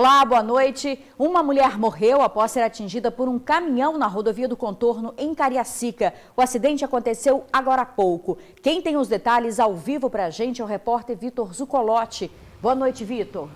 Olá, boa noite. Uma mulher morreu após ser atingida por um caminhão na rodovia do Contorno, em Cariacica. O acidente aconteceu agora há pouco. Quem tem os detalhes ao vivo para a gente é o repórter Vitor Zucolotti. Boa noite, Vitor.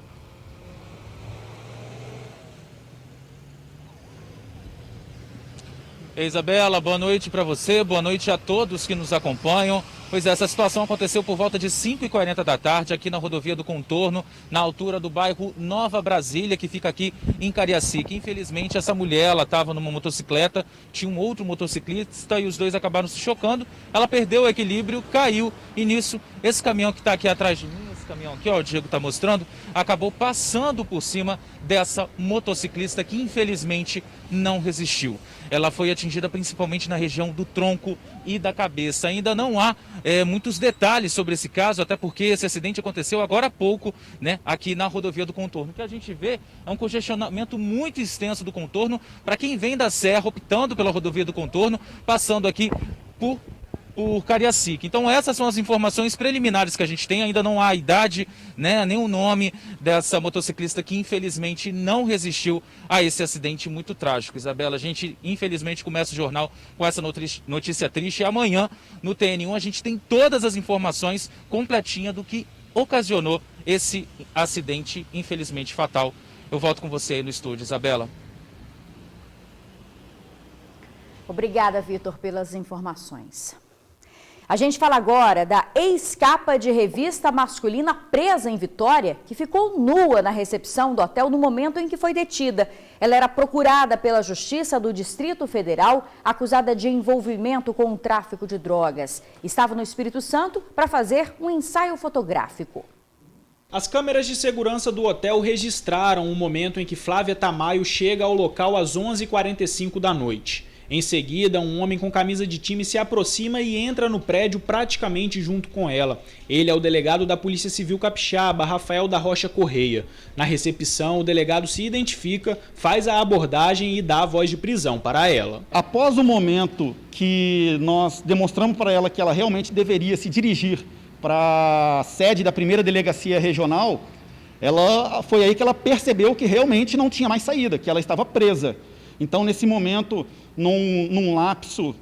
Isabela, boa noite para você, boa noite a todos que nos acompanham. Pois é, essa situação aconteceu por volta de 5h40 da tarde aqui na rodovia do Contorno, na altura do bairro Nova Brasília, que fica aqui em Cariacica. Infelizmente, essa mulher, ela estava numa motocicleta, tinha um outro motociclista e os dois acabaram se chocando. Ela perdeu o equilíbrio, caiu e nisso, esse caminhão que está aqui atrás de mim, esse caminhão aqui, ó, o Diego está mostrando, acabou passando por cima dessa motociclista que infelizmente não resistiu. Ela foi atingida principalmente na região do tronco e da cabeça. Ainda não há muitos detalhes sobre esse caso, até porque esse acidente aconteceu agora há pouco, né, aqui na rodovia do Contorno. O que a gente vê é um congestionamento muito extenso do Contorno para quem vem da Serra, optando pela rodovia do Contorno, passando aqui por Cariacica. Então essas são as informações preliminares que a gente tem, ainda não há a idade, né, nem o nome dessa motociclista que infelizmente não resistiu a esse acidente muito trágico. Isabela, a gente infelizmente começa o jornal com essa notícia triste e amanhã no TN1 a gente tem todas as informações completinha do que ocasionou esse acidente infelizmente fatal. Eu volto com você aí no estúdio, Isabela. Obrigada, Vitor, pelas informações. A gente fala agora da ex-capa de revista masculina presa em Vitória, que ficou nua na recepção do hotel no momento em que foi detida. Ela era procurada pela Justiça do Distrito Federal, acusada de envolvimento com o tráfico de drogas. Estava no Espírito Santo para fazer um ensaio fotográfico. As câmeras de segurança do hotel registraram o momento em que Flávia Tamayo chega ao local às 11h45 da noite. Em seguida, um homem com camisa de time se aproxima e entra no prédio praticamente junto com ela. Ele é o delegado da Polícia Civil Capixaba, Rafael da Rocha Correia. Na recepção, o delegado se identifica, faz a abordagem e dá a voz de prisão para ela. Após o momento que nós demonstramos para ela que ela realmente deveria se dirigir para a sede da primeira delegacia regional, foi aí que ela percebeu que realmente não tinha mais saída, que ela estava presa. Então, nesse momento, num lapso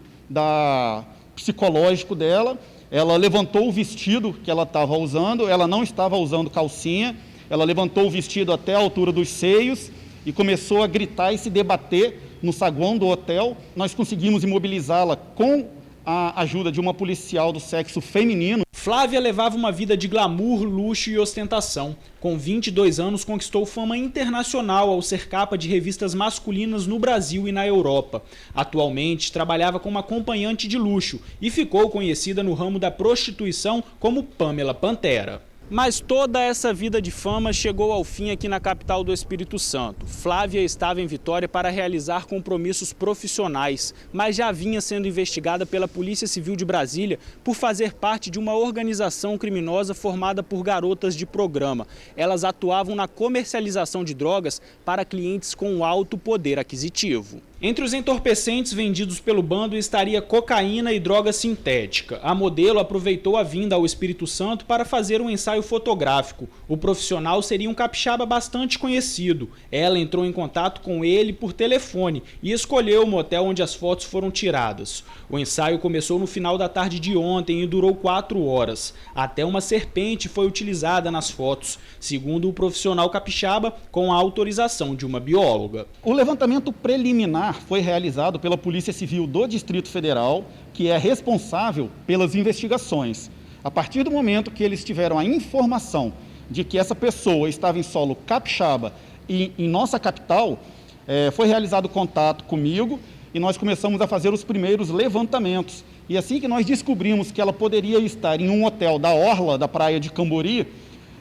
psicológico dela, ela levantou o vestido que ela estava usando, ela não estava usando calcinha, ela levantou o vestido até a altura dos seios e começou a gritar e se debater no saguão do hotel. Nós conseguimos imobilizá-la com a ajuda de uma policial do sexo feminino. Flávia levava uma vida de glamour, luxo e ostentação. Com 22 anos, conquistou fama internacional ao ser capa de revistas masculinas no Brasil e na Europa. Atualmente, trabalhava como acompanhante de luxo e ficou conhecida no ramo da prostituição como Pamela Pantera. Mas toda essa vida de fama chegou ao fim aqui na capital do Espírito Santo. Flávia estava em Vitória para realizar compromissos profissionais, mas já vinha sendo investigada pela Polícia Civil de Brasília por fazer parte de uma organização criminosa formada por garotas de programa. Elas atuavam na comercialização de drogas para clientes com alto poder aquisitivo. Entre os entorpecentes vendidos pelo bando estaria cocaína e droga sintética. A modelo aproveitou a vinda ao Espírito Santo para fazer um ensaio fotográfico. O profissional seria um capixaba bastante conhecido. Ela entrou em contato com ele por telefone e escolheu o motel onde as fotos foram tiradas. O ensaio começou no final da tarde de ontem e durou 4 horas. Até uma serpente foi utilizada nas fotos, segundo o profissional capixaba, com a autorização de uma bióloga. O levantamento preliminar foi realizado pela Polícia Civil do Distrito Federal, que é responsável pelas investigações. A partir do momento que eles tiveram a informação de que essa pessoa estava em solo capixaba e em nossa capital, foi realizado contato comigo e nós começamos a fazer os primeiros levantamentos. E assim que nós descobrimos que ela poderia estar em um hotel da orla da praia de Cambori,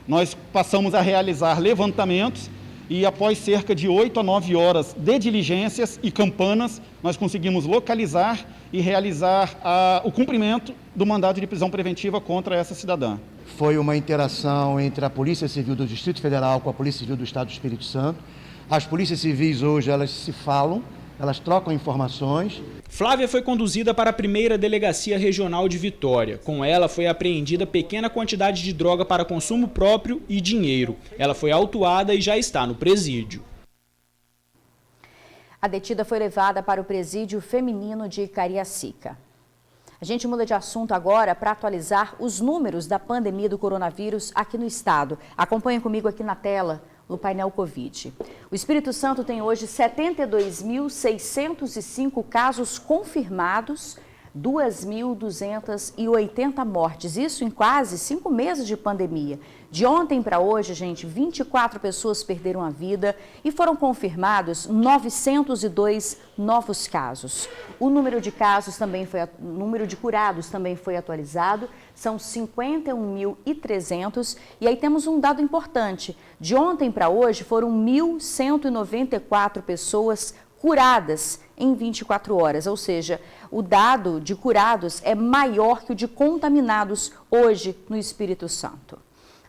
nós passamos a realizar levantamentos. E após cerca de 8 a 9 horas de diligências e campanas, nós conseguimos localizar e realizar o cumprimento do mandado de prisão preventiva contra essa cidadã. Foi uma interação entre a Polícia Civil do Distrito Federal com a Polícia Civil do Estado do Espírito Santo. As polícias civis hoje, elas se falam, elas trocam informações. Flávia foi conduzida para a primeira delegacia regional de Vitória. Com ela foi apreendida pequena quantidade de droga para consumo próprio e dinheiro. Ela foi autuada e já está no presídio. A detida foi levada para o presídio feminino de Cariacica. A gente muda de assunto agora para atualizar os números da pandemia do coronavírus aqui no estado. Acompanhe comigo aqui na tela no painel Covid. O Espírito Santo tem hoje 72.605 casos confirmados, 2.280 mortes. Isso em quase 5 meses de pandemia. De ontem para hoje, gente, 24 pessoas perderam a vida e foram confirmados 902 novos casos. O número de casos também o número de curados também foi atualizado, são 51.300. E aí temos um dado importante. De ontem para hoje foram 1.194 pessoas curadas em 24 horas, ou seja, o dado de curados é maior que o de contaminados hoje no Espírito Santo.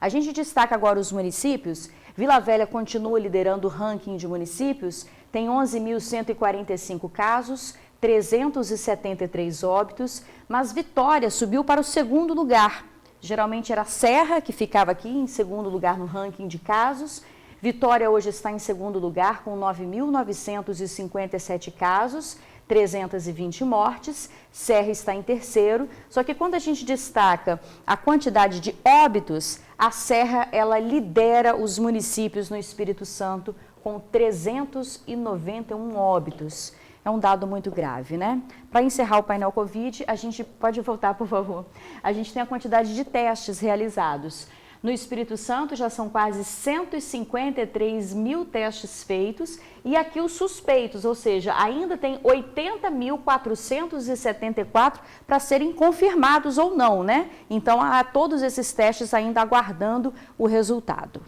A gente destaca agora os municípios. Vila Velha continua liderando o ranking de municípios, tem 11.145 casos, 373 óbitos, mas Vitória subiu para o segundo lugar. Geralmente era Serra que ficava aqui em segundo lugar no ranking de casos. Vitória hoje está em segundo lugar com 9.957 casos, 320 mortes. Serra está em terceiro, só que quando a gente destaca a quantidade de óbitos, a Serra ela lidera os municípios no Espírito Santo com 391 óbitos. É um dado muito grave, né? Para encerrar o painel Covid, a gente pode voltar, por favor. A gente tem a quantidade de testes realizados. No Espírito Santo já são quase 153 mil testes feitos e aqui os suspeitos, ou seja, ainda tem 80.474 para serem confirmados ou não, né? Então, há todos esses testes ainda aguardando o resultado.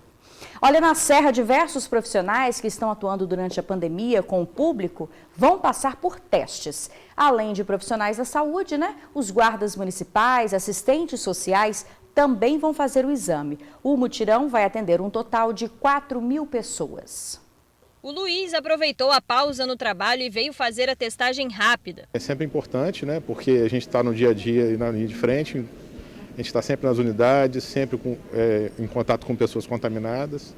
Olha, na Serra, diversos profissionais que estão atuando durante a pandemia com o público vão passar por testes. Além de profissionais da saúde, né? Os guardas municipais, assistentes sociais, também vão fazer o exame. O mutirão vai atender um total de 4.000 pessoas. O Luiz aproveitou a pausa no trabalho e veio fazer a testagem rápida. É sempre importante, né? Porque a gente está no dia a dia e na linha de frente, a gente está sempre nas unidades, sempre em contato com pessoas contaminadas.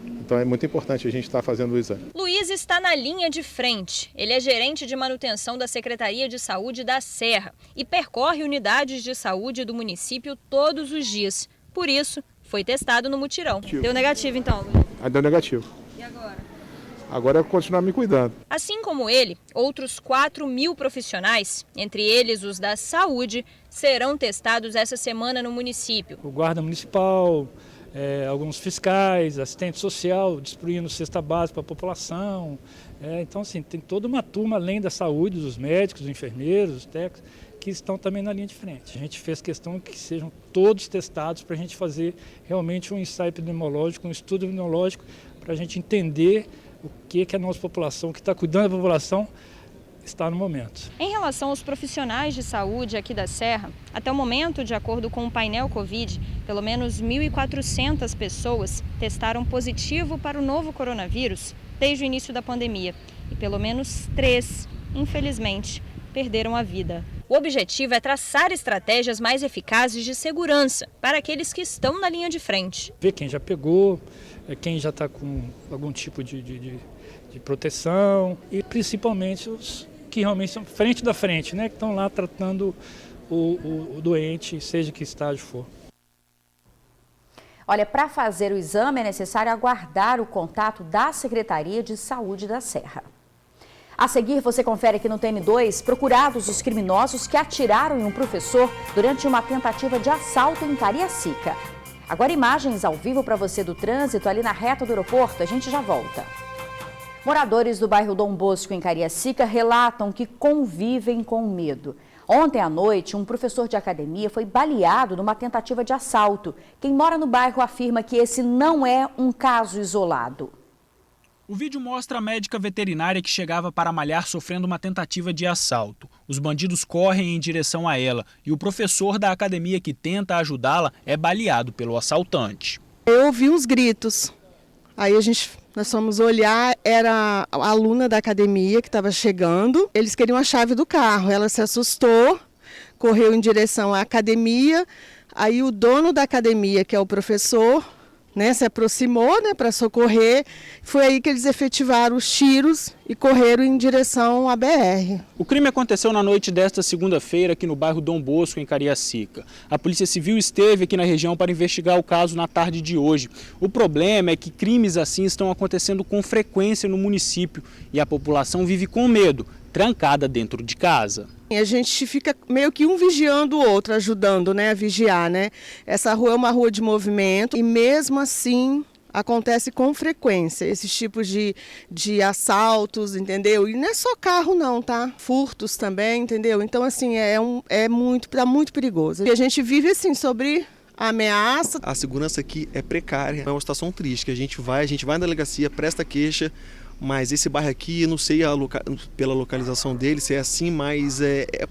Então é muito importante a gente estar fazendo o exame. Luiz está na linha de frente. Ele é gerente de manutenção da Secretaria de Saúde da Serra e percorre unidades de saúde do município todos os dias. Por isso, foi testado no mutirão. Deu negativo então, Luiz? Deu negativo. E agora? Agora é continuar me cuidando. Assim como ele, outros 4.000 profissionais, entre eles os da saúde, serão testados essa semana no município. O guarda municipal, alguns fiscais, assistente social, distribuindo cesta básica para a população. Então, assim, tem toda uma turma, além da saúde, dos médicos, dos enfermeiros, dos técnicos, que estão também na linha de frente. A gente fez questão que sejam todos testados para a gente fazer realmente um ensaio epidemiológico, um estudo epidemiológico, para a gente entender o que a nossa população, que está cuidando da população, está no momento. Em relação aos profissionais de saúde aqui da Serra, até o momento, de acordo com o painel Covid, pelo menos 1.400 pessoas testaram positivo para o novo coronavírus desde o início da pandemia e pelo menos 3, infelizmente, perderam a vida. O objetivo é traçar estratégias mais eficazes de segurança para aqueles que estão na linha de frente. Ver quem já pegou, quem já está com algum tipo de proteção e principalmente os que realmente são frente da frente, né, que estão lá tratando o doente, seja que estágio for. Olha, para fazer o exame é necessário aguardar o contato da Secretaria de Saúde da Serra. A seguir, você confere aqui no TN2, procurados os criminosos que atiraram em um professor durante uma tentativa de assalto em Cariacica. Agora imagens ao vivo para você do trânsito ali na reta do aeroporto, a gente já volta. Moradores do bairro Dom Bosco, em Cariacica, relatam que convivem com medo. Ontem à noite, um professor de academia foi baleado numa tentativa de assalto. Quem mora no bairro afirma que esse não é um caso isolado. O vídeo mostra a médica veterinária que chegava para malhar sofrendo uma tentativa de assalto. Os bandidos correm em direção a ela e o professor da academia que tenta ajudá-la é baleado pelo assaltante. Eu ouvi os gritos. Aí nós fomos olhar, era a aluna da academia que estava chegando. Eles queriam a chave do carro, ela se assustou, correu em direção à academia. Aí o dono da academia, que é o professor, se aproximou para socorrer. Foi aí que eles efetivaram os tiros e correram em direção à BR. O crime aconteceu na noite desta segunda-feira aqui no bairro Dom Bosco, em Cariacica. A Polícia Civil esteve aqui na região para investigar o caso na tarde de hoje. O problema é que crimes assim estão acontecendo com frequência no município e a população vive com medo, trancada dentro de casa. A gente fica meio que um vigiando o outro, ajudando a vigiar. Essa rua é uma rua de movimento e mesmo assim acontece com frequência esses tipos de assaltos, entendeu? E não é só carro não, tá? Furtos também, entendeu? Então assim, tá muito perigoso. E a gente vive assim sobre a ameaça. A segurança aqui é precária, é uma situação triste, que a gente vai na delegacia, presta queixa, mas esse bairro aqui, eu não sei pela localização dele se é assim, mas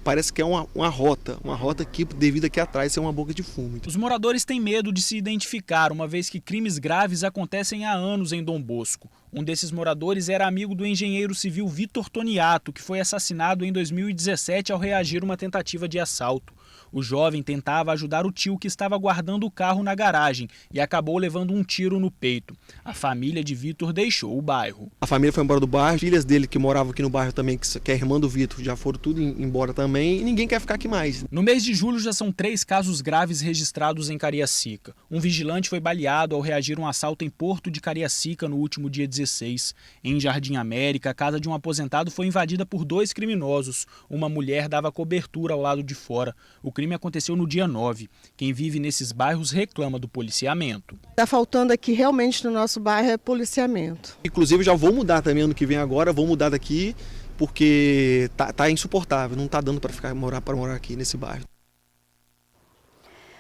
parece que é uma rota que devido aqui atrás é uma boca de fumo. Os moradores têm medo de se identificar, uma vez que crimes graves acontecem há anos em Dom Bosco. Um desses moradores era amigo do engenheiro civil Vitor Toniato, que foi assassinado em 2017 ao reagir a uma tentativa de assalto. O jovem tentava ajudar o tio que estava guardando o carro na garagem e acabou levando um tiro no peito. A família de Vitor deixou o bairro. A família foi embora do bairro, filhas dele que moravam aqui no bairro também, que é irmã do Vitor, já foram tudo embora também e ninguém quer ficar aqui mais. No mês de julho já são 3 casos graves registrados em Cariacica. Um vigilante foi baleado ao reagir a um assalto em Porto de Cariacica no último dia 16. Em Jardim América, a casa de um aposentado foi invadida por 2 criminosos. Uma mulher dava cobertura ao lado de fora. O crime aconteceu no dia 9. Quem vive nesses bairros reclama do policiamento. Está faltando aqui realmente no nosso bairro é policiamento. Inclusive já vou mudar também ano que vem agora, vou mudar daqui porque tá insuportável, não tá dando para morar aqui nesse bairro.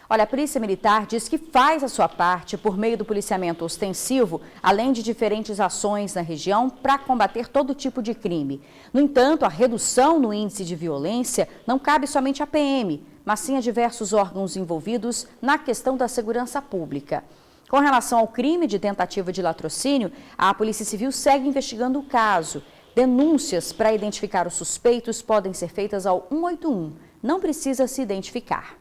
Olha, a Polícia Militar diz que faz a sua parte por meio do policiamento ostensivo, além de diferentes ações na região para combater todo tipo de crime. No entanto, a redução no índice de violência não cabe somente à PM, mas sim a diversos órgãos envolvidos na questão da segurança pública. Com relação ao crime de tentativa de latrocínio, a Polícia Civil segue investigando o caso. Denúncias para identificar os suspeitos podem ser feitas ao 181. Não precisa se identificar.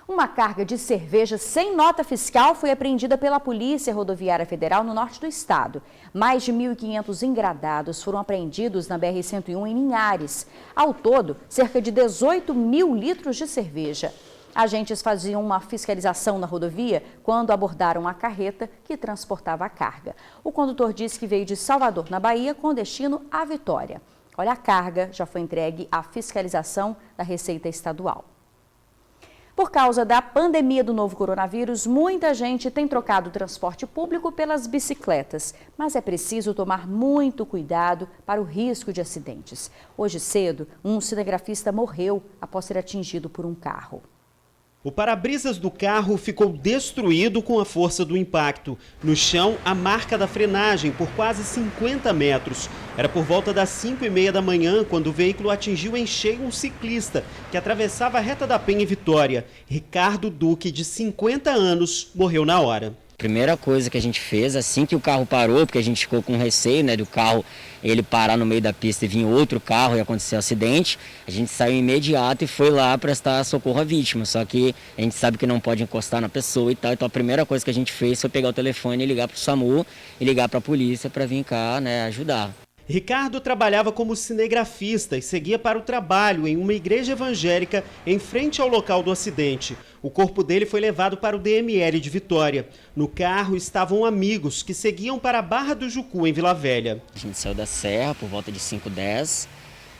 Uma carga de cerveja sem nota fiscal foi apreendida pela Polícia Rodoviária Federal no norte do estado. Mais de 1.500 engradados foram apreendidos na BR-101 em Linhares. Ao todo, cerca de 18 mil litros de cerveja. Agentes faziam uma fiscalização na rodovia quando abordaram a carreta que transportava a carga. O condutor disse que veio de Salvador, na Bahia, com destino à Vitória. Olha, a carga já foi entregue à fiscalização da Receita Estadual. Por causa da pandemia do novo coronavírus, muita gente tem trocado o transporte público pelas bicicletas, mas é preciso tomar muito cuidado para o risco de acidentes. Hoje cedo, um cinegrafista morreu após ser atingido por um carro. O para-brisas do carro ficou destruído com a força do impacto. No chão, a marca da frenagem por quase 50 metros. Era por volta das 5h30 da manhã quando o veículo atingiu em cheio um ciclista que atravessava a Reta da Penha em Vitória. Ricardo Duque, de 50 anos, morreu na hora. Primeira coisa que a gente fez, assim que o carro parou, porque a gente ficou com receio, do carro ele parar no meio da pista e vir outro carro e acontecer um acidente, a gente saiu imediato e foi lá prestar socorro à vítima. Só que a gente sabe que não pode encostar na pessoa e tal, então a primeira coisa que a gente fez foi pegar o telefone e ligar para o SAMU e ligar para a polícia para vir cá, ajudar. Ricardo trabalhava como cinegrafista e seguia para o trabalho em uma igreja evangélica em frente ao local do acidente. O corpo dele foi levado para o DML de Vitória. No carro estavam amigos que seguiam para a Barra do Jucu, em Vila Velha. A gente saiu da Serra por volta de 5h10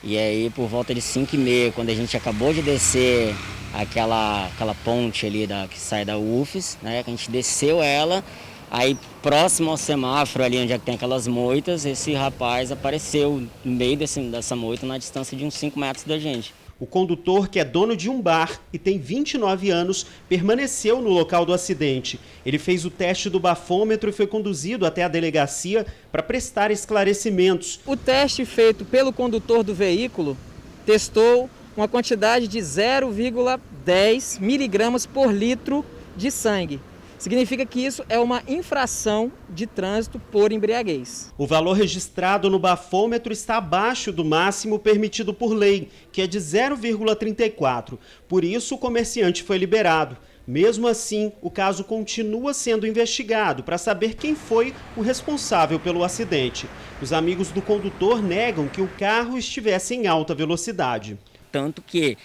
e aí por volta de 5h30, quando a gente acabou de descer aquela ponte ali que sai da UFES, que a gente desceu ela. Aí, próximo ao semáforo, ali onde tem aquelas moitas, esse rapaz apareceu no meio dessa moita, na distância de uns 5 metros da gente. O condutor, que é dono de um bar e tem 29 anos, permaneceu no local do acidente. Ele fez o teste do bafômetro e foi conduzido até a delegacia para prestar esclarecimentos. O teste feito pelo condutor do veículo testou uma quantidade de 0,10 miligramas por litro de sangue. significa que isso é uma infração de trânsito por embriaguez. O valor registrado no bafômetro está abaixo do máximo permitido por lei, que é de 0,34. Por isso, o comerciante foi liberado. Mesmo assim, o caso continua sendo investigado para saber quem foi o responsável pelo acidente. Os amigos do condutor negam que o carro estivesse em alta velocidade. Tanto que,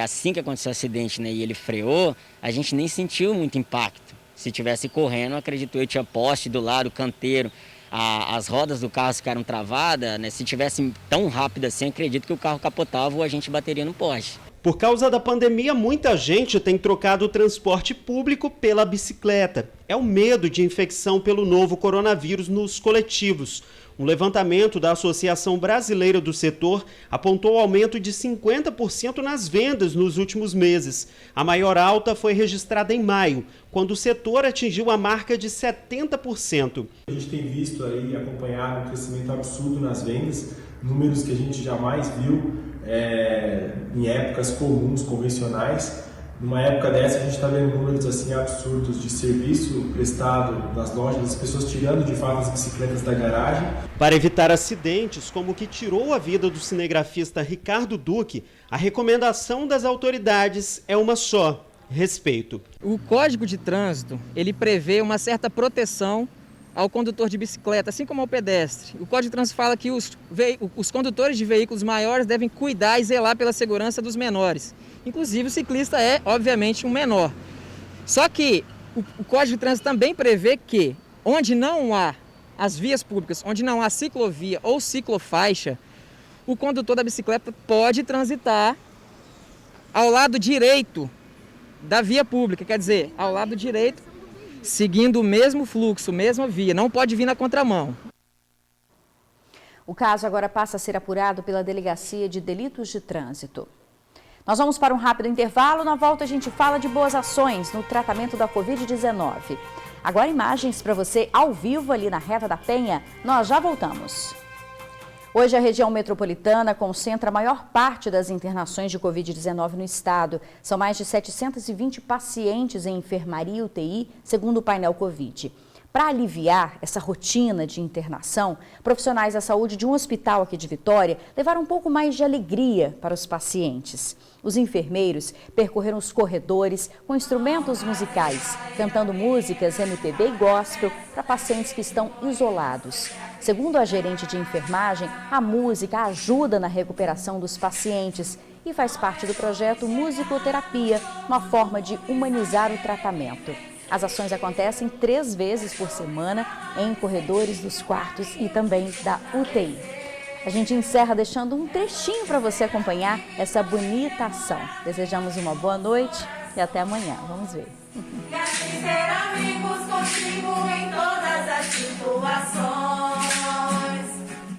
assim que aconteceu o acidente, né, e ele freou, a gente nem sentiu muito impacto. Se tivesse correndo, acredito eu, tinha poste do lado, canteiro, as rodas do carro ficaram travadas, né? Se tivesse tão rápido assim, acredito que o carro capotava ou a gente bateria no poste. Por causa da pandemia, muita gente tem trocado o transporte público pela bicicleta. É o medo de infecção pelo novo coronavírus nos coletivos. Um levantamento da Associação Brasileira do Setor apontou aumento de 50% nas vendas nos últimos meses. A maior alta foi registrada em maio, quando o setor atingiu a marca de 70%. A gente tem visto aí, acompanhado um crescimento absurdo nas vendas, números que a gente jamais viu em épocas comuns, convencionais. Numa época dessa, a gente está vendo números assim absurdos de serviço prestado nas lojas, as pessoas tirando de fato as bicicletas da garagem. Para evitar acidentes como o que tirou a vida do cinegrafista Ricardo Duque, a recomendação das autoridades é uma só: respeito. O Código de Trânsito, ele prevê uma certa proteção ao condutor de bicicleta, assim como ao pedestre. O Código de Trânsito fala que os condutores de veículos maiores devem cuidar e zelar pela segurança dos menores. Inclusive o ciclista é, obviamente, um menor. Só que o Código de Trânsito também prevê que, onde não há as vias públicas, onde não há ciclovia ou ciclofaixa, o condutor da bicicleta pode transitar ao lado direito da via pública, quer dizer, ao lado direito, seguindo o mesmo fluxo, mesma via, não pode vir na contramão. O caso agora passa a ser apurado pela Delegacia de Delitos de Trânsito. Nós vamos para um rápido intervalo, na volta a gente fala de boas ações no tratamento da Covid-19. Agora imagens para você ao vivo ali na Reta da Penha, nós já voltamos. Hoje a região metropolitana concentra a maior parte das internações de Covid-19 no estado. São mais de 720 pacientes em enfermaria e UTI, segundo o painel Covid. Para aliviar essa rotina de internação, profissionais da saúde de um hospital aqui de Vitória levaram um pouco mais de alegria para os pacientes. Os enfermeiros percorreram os corredores com instrumentos musicais, cantando músicas MPB e gospel para pacientes que estão isolados. Segundo a gerente de enfermagem, a música ajuda na recuperação dos pacientes e faz parte do projeto Musicoterapia, uma forma de humanizar o tratamento. As ações acontecem 3 vezes por semana em corredores dos quartos e também da UTI. A gente encerra deixando um trechinho para você acompanhar essa bonita ação. Desejamos uma boa noite e até amanhã. Vamos ver. E assim ser amigos contigo em todas as situações.